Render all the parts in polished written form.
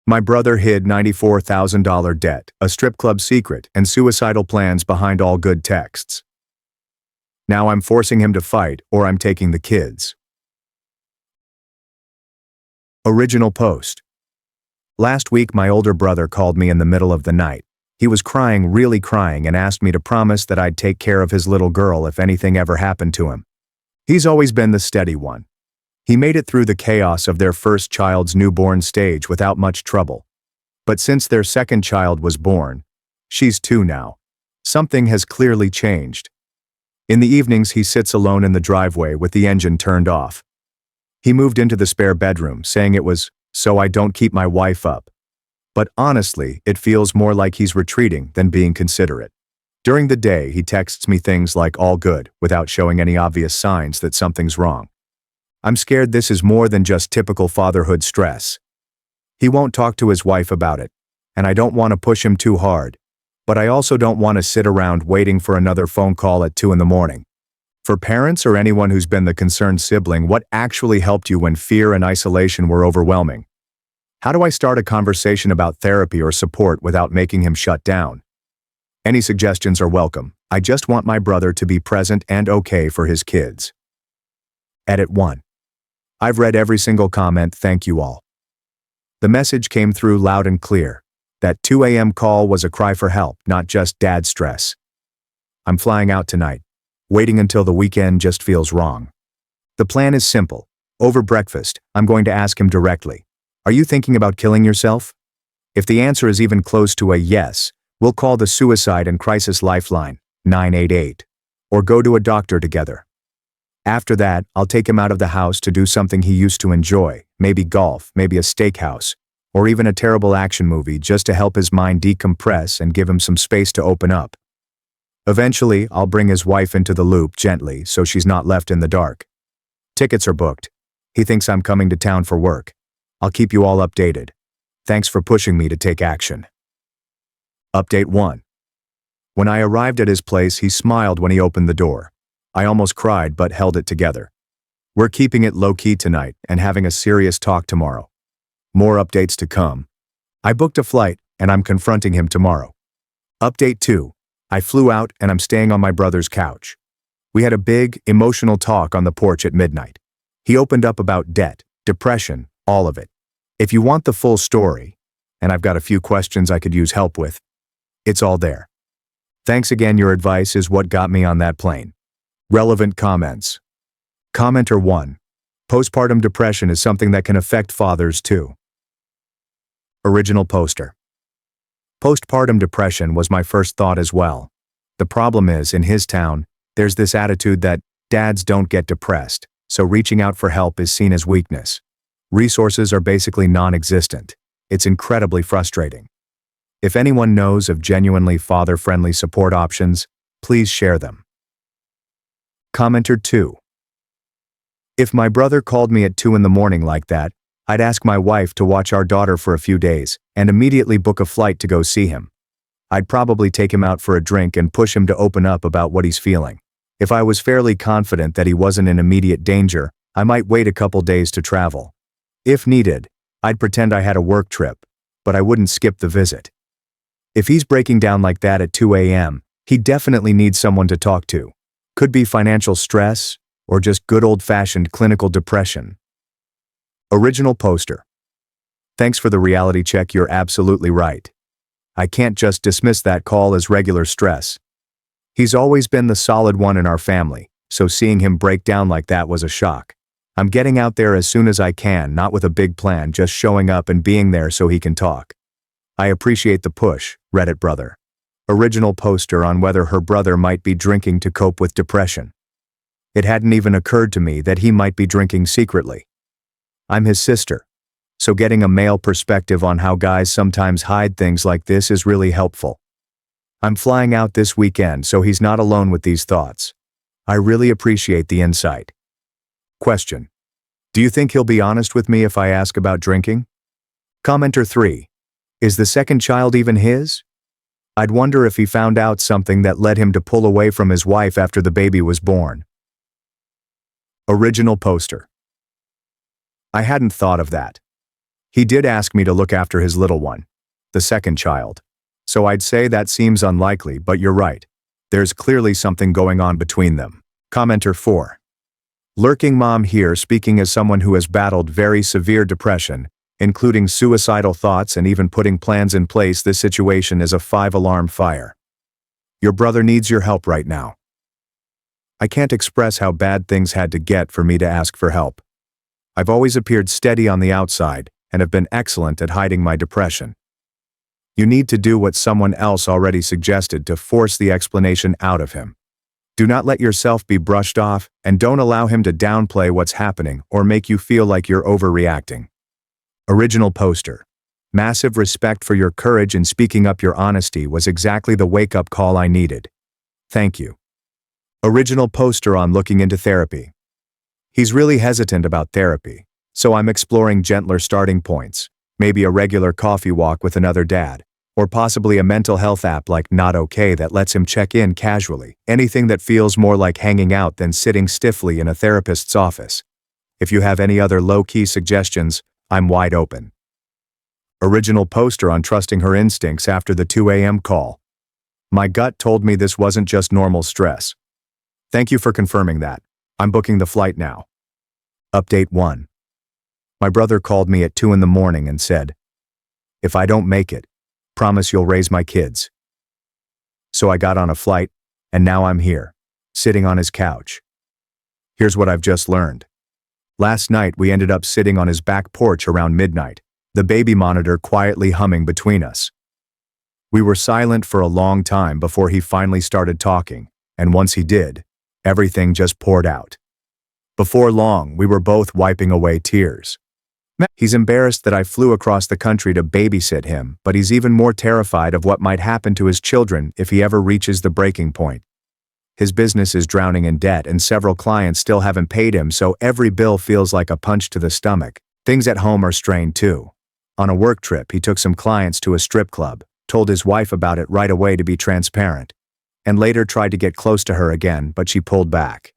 My brother hid $94,000 debt, a strip club secret, and suicidal plans behind all good texts. Now I'm forcing him to fight, or I'm taking the kids. Original post. Last week my older brother called me in the middle of the night. He was crying, really crying, and asked me to promise that I'd take care of his little girl if anything ever happened to him. He's always been the steady one. He made it through the chaos of their first child's newborn stage without much trouble. But since their second child was born, she's 2 now, something has clearly changed. In the evenings he sits alone in the driveway with the engine turned off. He moved into the spare bedroom, saying it was so I don't keep my wife up. But honestly, it feels more like he's retreating than being considerate. During the day, he texts me things like all good, without showing any obvious signs that something's wrong. I'm scared this is more than just typical fatherhood stress. He won't talk to his wife about it, and I don't want to push him too hard, but I also don't want to sit around waiting for another phone call at 2 in the morning. For parents or anyone who's been the concerned sibling, what actually helped you when fear and isolation were overwhelming? How do I start a conversation about therapy or support without making him shut down? Any suggestions are welcome. I just want my brother to be present and okay for his kids. Edit 1. I've read every single comment, thank you all. The message came through loud and clear. That 2 a.m. call was a cry for help, not just dad stress. I'm flying out tonight. Waiting until the weekend just feels wrong. The plan is simple. Over breakfast, I'm going to ask him directly, are you thinking about killing yourself? If the answer is even close to a yes, we'll call the Suicide and Crisis Lifeline, 988, or go to a doctor together. After that, I'll take him out of the house to do something he used to enjoy, maybe golf, maybe a steakhouse, or even a terrible action movie just to help his mind decompress and give him some space to open up. Eventually, I'll bring his wife into the loop gently so she's not left in the dark. Tickets are booked. He thinks I'm coming to town for work. I'll keep you all updated. Thanks for pushing me to take action. Update 1. When I arrived at his place, he smiled when he opened the door. I almost cried but held it together. We're keeping it low-key tonight and having a serious talk tomorrow. More updates to come. I booked a flight and I'm confronting him tomorrow. Update 2. I flew out and I'm staying on my brother's couch. We had a big, emotional talk on the porch at midnight. He opened up about debt, depression, all of it. If you want the full story, and I've got a few questions I could use help with, it's all there. Thanks again, your advice is what got me on that plane. Relevant comments. Commenter 1. Postpartum depression is something that can affect fathers too. Original poster. Postpartum depression was my first thought as well. The problem is, in his town, there's this attitude that dads don't get depressed, so reaching out for help is seen as weakness. Resources are basically non-existent. It's incredibly frustrating. If anyone knows of genuinely father-friendly support options, please share them. Commenter 2. If my brother called me at 2 in the morning like that, I'd ask my wife to watch our daughter for a few days and immediately book a flight to go see him. I'd probably take him out for a drink and push him to open up about what he's feeling. If I was fairly confident that he wasn't in immediate danger, I might wait a couple days to travel. If needed, I'd pretend I had a work trip, but I wouldn't skip the visit. If he's breaking down like that at 2 a.m., he definitely needs someone to talk to. Could be financial stress, or just good old-fashioned clinical depression. Original poster. Thanks for the reality check, you're absolutely right. I can't just dismiss that call as regular stress. He's always been the solid one in our family, so seeing him break down like that was a shock. I'm getting out there as soon as I can, not with a big plan, just showing up and being there so he can talk. I appreciate the push, Reddit brother. Original poster on whether her brother might be drinking to cope with depression. It hadn't even occurred to me that he might be drinking secretly. I'm his sister, so getting a male perspective on how guys sometimes hide things like this is really helpful. I'm flying out this weekend, so he's not alone with these thoughts. I really appreciate the insight. Question. Do you think he'll be honest with me if I ask about drinking? Commenter 3. Is the second child even his? I'd wonder if he found out something that led him to pull away from his wife after the baby was born. Original poster. I hadn't thought of that. He did ask me to look after his little one, the second child. So I'd say that seems unlikely, but you're right. There's clearly something going on between them. Commenter 4. Lurking mom here, speaking as someone who has battled very severe depression, including suicidal thoughts and even putting plans in place. This situation is a 5-alarm fire. Your brother needs your help right now. I can't express how bad things had to get for me to ask for help. I've always appeared steady on the outside and have been excellent at hiding my depression. You need to do what someone else already suggested to force the explanation out of him. Do not let yourself be brushed off, and don't allow him to downplay what's happening or make you feel like you're overreacting. Original poster. Massive respect for your courage in speaking up. Your honesty was exactly the wake-up call I needed. Thank you. Original poster on looking into therapy. He's really hesitant about therapy, so I'm exploring gentler starting points, maybe a regular coffee walk with another dad, or possibly a mental health app like Not Okay that lets him check in casually, anything that feels more like hanging out than sitting stiffly in a therapist's office. If you have any other low-key suggestions, I'm wide open. Original poster on trusting her instincts after the 2 a.m. call. My gut told me this wasn't just normal stress. Thank you for confirming that. I'm booking the flight now. Update 1. My brother called me at 2 in the morning and said, "If I don't make it, promise you'll raise my kids." So I got on a flight, and now I'm here, sitting on his couch. Here's what I've just learned. Last night we ended up sitting on his back porch around midnight, the baby monitor quietly humming between us. We were silent for a long time before he finally started talking, and once he did, everything just poured out. Before long, we were both wiping away tears. He's embarrassed that I flew across the country to babysit him, but he's even more terrified of what might happen to his children if he ever reaches the breaking point. His business is drowning in debt and several clients still haven't paid him, so every bill feels like a punch to the stomach. Things at home are strained too. On a work trip, he took some clients to a strip club, told his wife about it right away to be transparent, and later tried to get close to her again, but she pulled back.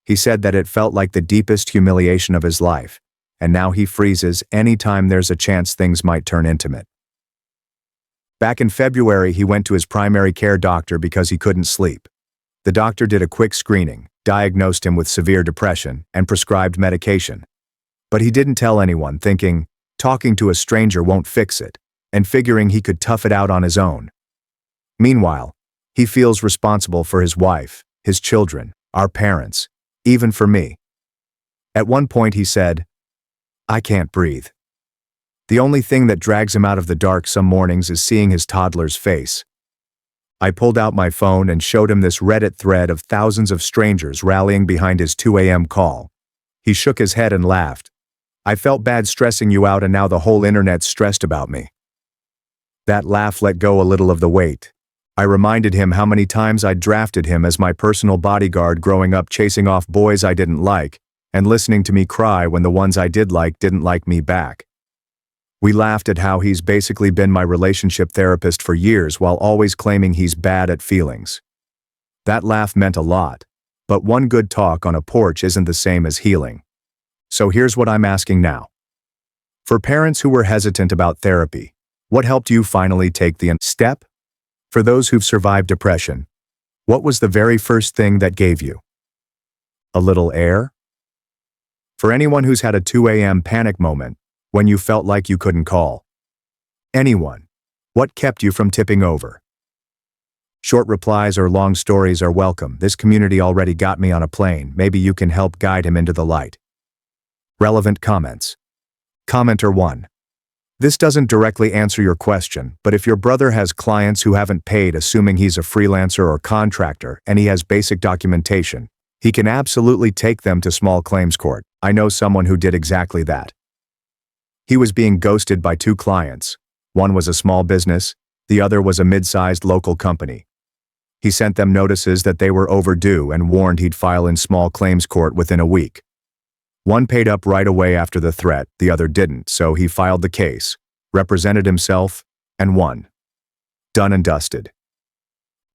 He said that it felt like the deepest humiliation of his life, and now he freezes anytime there's a chance things might turn intimate. Back in February, he went to his primary care doctor because he couldn't sleep. The doctor did a quick screening, diagnosed him with severe depression, and prescribed medication. But he didn't tell anyone, thinking, talking to a stranger won't fix it, and figuring he could tough it out on his own. Meanwhile, he feels responsible for his wife, his children, our parents, even for me. At one point he said, "I can't breathe." The only thing that drags him out of the dark some mornings is seeing his toddler's face. I pulled out my phone and showed him this Reddit thread of thousands of strangers rallying behind his 2 a.m. call. He shook his head and laughed. "I felt bad stressing you out, and now the whole internet's stressed about me." That laugh let go a little of the weight. I reminded him how many times I'd drafted him as my personal bodyguard growing up, chasing off boys I didn't like, and listening to me cry when the ones I did like didn't like me back. We laughed at how he's basically been my relationship therapist for years while always claiming he's bad at feelings. That laugh meant a lot, but one good talk on a porch isn't the same as healing. So here's what I'm asking now. For parents who were hesitant about therapy, what helped you finally take the step? For those who've survived depression, what was the very first thing that gave you a little air? For anyone who's had a 2 a.m. panic moment, when you felt like you couldn't call anyone, what kept you from tipping over? Short replies or long stories are welcome. This community already got me on a plane. Maybe you can help guide him into the light. Relevant comments. Commenter 1. This doesn't directly answer your question, but if your brother has clients who haven't paid, assuming he's a freelancer or contractor, and he has basic documentation, he can absolutely take them to small claims court. I know someone who did exactly that. He was being ghosted by 2 clients. One was a small business, the other was a mid-sized local company. He sent them notices that they were overdue and warned he'd file in small claims court within a week. One paid up right away after the threat, the other didn't, so he filed the case, represented himself, and won. Done and dusted.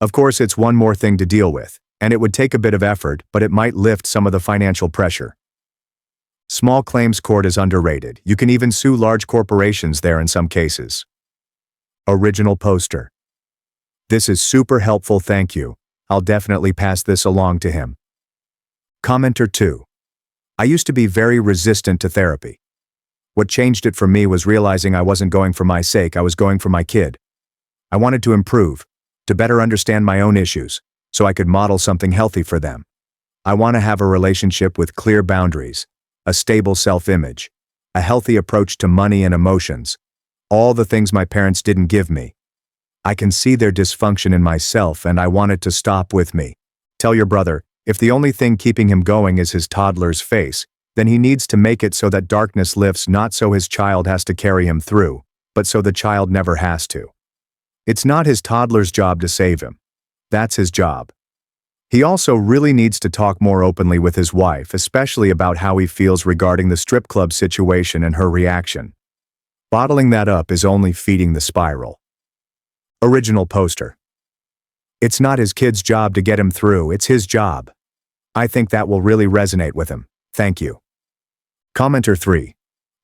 Of course, it's one more thing to deal with, and it would take a bit of effort, but it might lift some of the financial pressure. Small claims court is underrated. You can even sue large corporations there in some cases. Original poster. This is super helpful, thank you. I'll definitely pass this along to him. Commenter 2. I used to be very resistant to therapy. What changed it for me was realizing I wasn't going for my sake, I was going for my kid. I wanted to improve, to better understand my own issues, so I could model something healthy for them. I want to have a relationship with clear boundaries, a stable self-image, a healthy approach to money and emotions, all the things my parents didn't give me. I can see their dysfunction in myself and I want it to stop with me. Tell your brother, if the only thing keeping him going is his toddler's face, then he needs to make it so that darkness lifts, not so his child has to carry him through, but so the child never has to. It's not his toddler's job to save him. That's his job. He also really needs to talk more openly with his wife, especially about how he feels regarding the strip club situation and her reaction. Bottling that up is only feeding the spiral. Original poster. It's not his kid's job to get him through, it's his job. I think that will really resonate with him. Thank you. Commenter 3.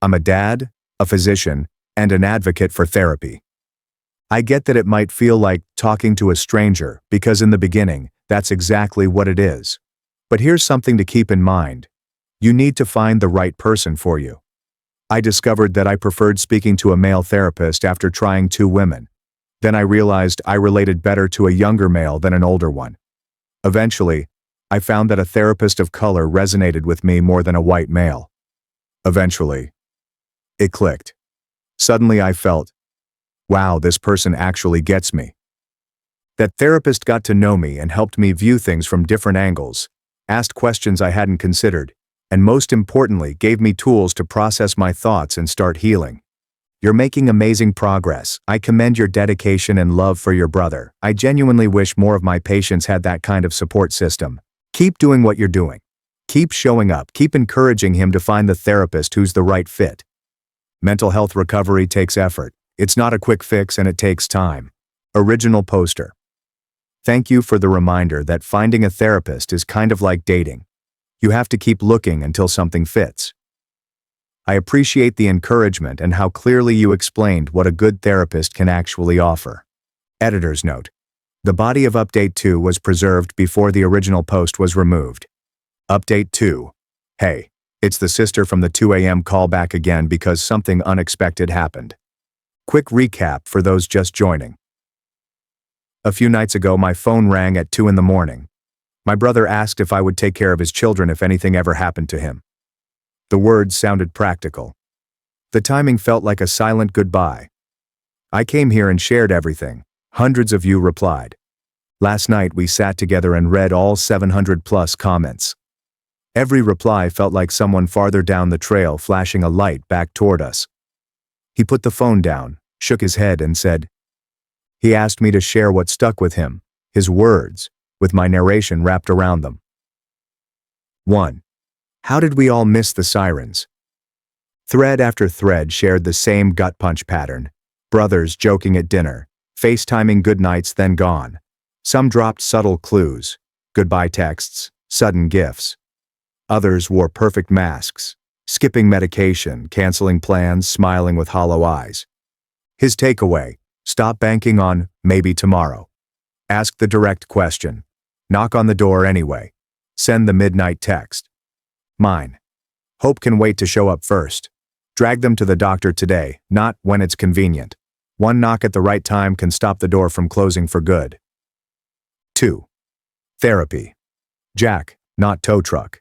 I'm a dad, a physician, and an advocate for therapy. I get that it might feel like talking to a stranger, because in the beginning, that's exactly what it is. But here's something to keep in mind. You need to find the right person for you. I discovered that I preferred speaking to a male therapist after trying 2 women. Then I realized I related better to a younger male than an older one. Eventually, I found that a therapist of color resonated with me more than a white male. Eventually, it clicked. Suddenly I felt, wow, this person actually gets me. That therapist got to know me and helped me view things from different angles, asked questions I hadn't considered, and most importantly, gave me tools to process my thoughts and start healing. You're making amazing progress. I commend your dedication and love for your brother. I genuinely wish more of my patients had that kind of support system. Keep doing what you're doing. Keep showing up. Keep encouraging him to find the therapist who's the right fit. Mental health recovery takes effort. It's not a quick fix and it takes time. Original poster. Thank you for the reminder that finding a therapist is kind of like dating. You have to keep looking until something fits. I appreciate the encouragement and how clearly you explained what a good therapist can actually offer. Editor's note. The body of Update 2 was preserved before the original post was removed. Update 2. Hey, it's the sister from the 2 a.m. call back again because something unexpected happened. Quick recap for those just joining. A few nights ago, my phone rang at 2 in the morning. My brother asked if I would take care of his children if anything ever happened to him. The words sounded practical. The timing felt like a silent goodbye. I came here and shared everything. Hundreds of you replied. Last night we sat together and read all 700+ comments. Every reply felt like someone farther down the trail flashing a light back toward us. He put the phone down, shook his head and said, he asked me to share what stuck with him, his words, with my narration wrapped around them. 1. How did we all miss the sirens? Thread after thread shared the same gut punch pattern. Brothers joking at dinner, FaceTiming goodnights then gone. Some dropped subtle clues, goodbye texts, sudden gifts. Others wore perfect masks, skipping medication, canceling plans, smiling with hollow eyes. His takeaway: stop banking on maybe tomorrow. Ask the direct question. Knock on the door anyway. Send the midnight text. Mine. Hope can wait to show up first. Drag them to the doctor today, not when it's convenient. One knock at the right time can stop the door from closing for good. 2. Therapy. Jack, not tow truck.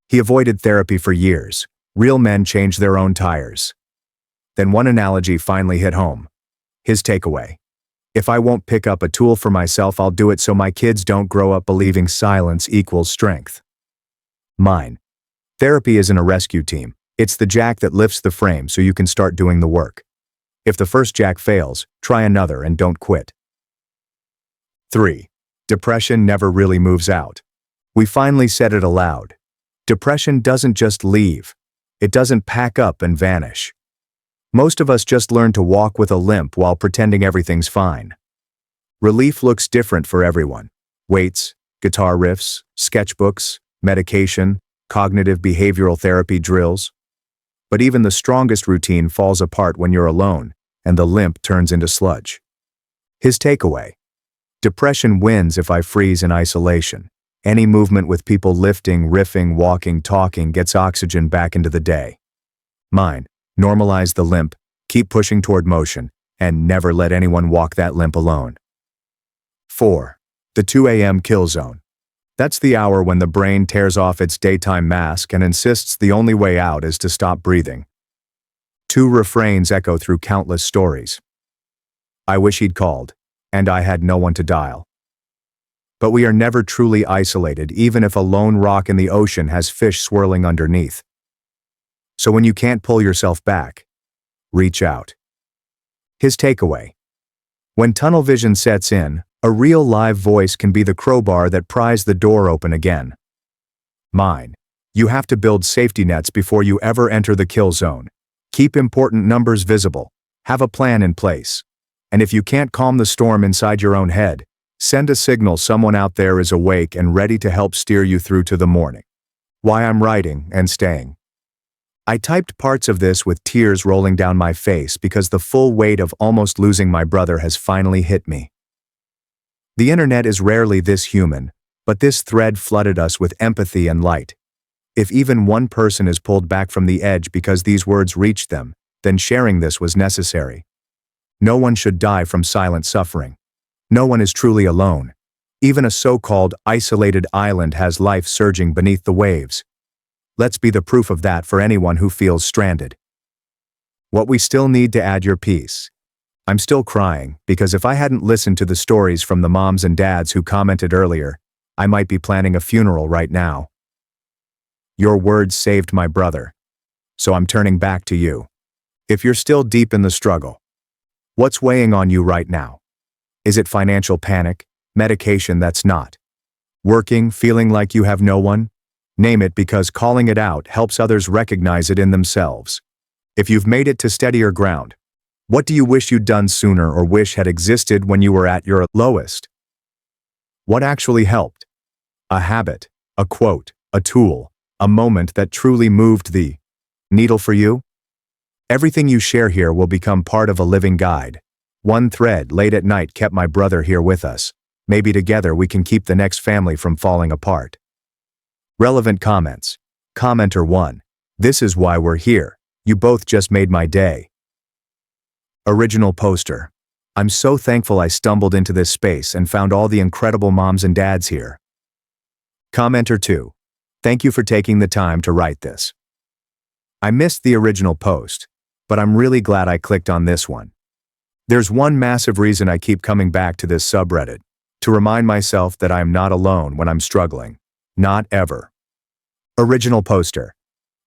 He avoided therapy for years. Real men change their own tires. Then one analogy finally hit home. His takeaway: if I won't pick up a tool for myself, I'll do it so my kids don't grow up believing silence equals strength. Mine. Therapy isn't a rescue team. It's the jack that lifts the frame so you can start doing the work. If the first jack fails, try another and don't quit. 3. Depression never really moves out. We finally said it aloud. Depression doesn't just leave. It doesn't pack up and vanish. Most of us just learn to walk with a limp while pretending everything's fine. Relief looks different for everyone. Weights, guitar riffs, sketchbooks, medication, cognitive behavioral therapy drills. But even the strongest routine falls apart when you're alone, and the limp turns into sludge. His takeaway: depression wins if I freeze in isolation. Any movement with people lifting, riffing, walking, talking gets oxygen back into the day. Mine: normalize the limp, keep pushing toward motion, and never let anyone walk that limp alone. 4. The 2 a.m. kill zone. That's the hour when the brain tears off its daytime mask and insists the only way out is to stop breathing. 2 refrains echo through countless stories. I wish he'd called, and I had no one to dial. But we are never truly isolated, even if a lone rock in the ocean has fish swirling underneath. So when you can't pull yourself back, reach out. His takeaway: when tunnel vision sets in, a real live voice can be the crowbar that pries the door open again. Mine: you have to build safety nets before you ever enter the kill zone. Keep important numbers visible. Have a plan in place. And if you can't calm the storm inside your own head, send a signal someone out there is awake and ready to help steer you through to the morning. Why I'm writing and staying. I typed parts of this with tears rolling down my face because the full weight of almost losing my brother has finally hit me. The internet is rarely this human, but this thread flooded us with empathy and light. If even one person is pulled back from the edge because these words reached them, then sharing this was necessary. No one should die from silent suffering. No one is truly alone. Even a so-called isolated island has life surging beneath the waves. Let's be the proof of that for anyone who feels stranded. What we still need to add your piece. I'm still crying because if I hadn't listened to the stories from the moms and dads who commented earlier, I might be planning a funeral right now. Your words saved my brother. So I'm turning back to you. If you're still deep in the struggle, what's weighing on you right now? Is it financial panic, medication that's not working, feeling like you have no one? Name it, because calling it out helps others recognize it in themselves. If you've made it to steadier ground, what do you wish you'd done sooner or wish had existed when you were at your lowest? What actually helped? A habit, a quote, a tool, a moment that truly moved the needle for you? Everything you share here will become part of a living guide. One thread late at night kept my brother here with us. Maybe together we can keep the next family from falling apart. Relevant comments. Commenter 1. This is why we're here. You both just made my day. Original poster. I'm so thankful I stumbled into this space and found all the incredible moms and dads here. Commenter 2. Thank you for taking the time to write this. I missed the original post, but I'm really glad I clicked on this one. There's one massive reason I keep coming back to this subreddit: to remind myself that I am not alone when I'm struggling. Not ever. Original poster.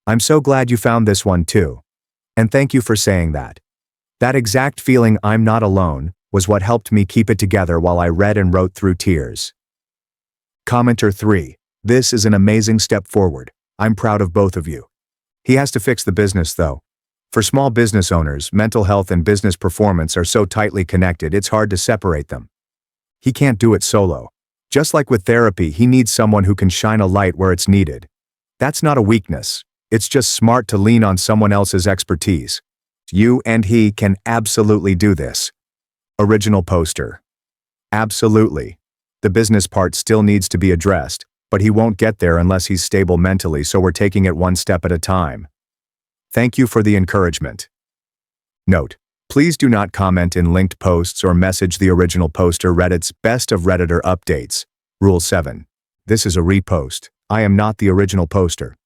I'm so glad you found this one too. And thank you for saying that. That exact feeling, I'm not alone, was what helped me keep it together while I read and wrote through tears. Commenter 3. This is an amazing step forward. I'm proud of both of you. He has to fix the business though. For small business owners, mental health and business performance are so tightly connected it's hard to separate them. He can't do it solo. Just like with therapy, he needs someone who can shine a light where it's needed. That's not a weakness. It's just smart to lean on someone else's expertise. You and he can absolutely do this. Original poster. Absolutely. The business part still needs to be addressed, but he won't get there unless he's stable mentally, so we're taking it one step at a time. Thank you for the encouragement. Note: please do not comment in linked posts or message the original poster. Reddit's best of Redditor updates. Rule 7. This is a repost. I am not the original poster.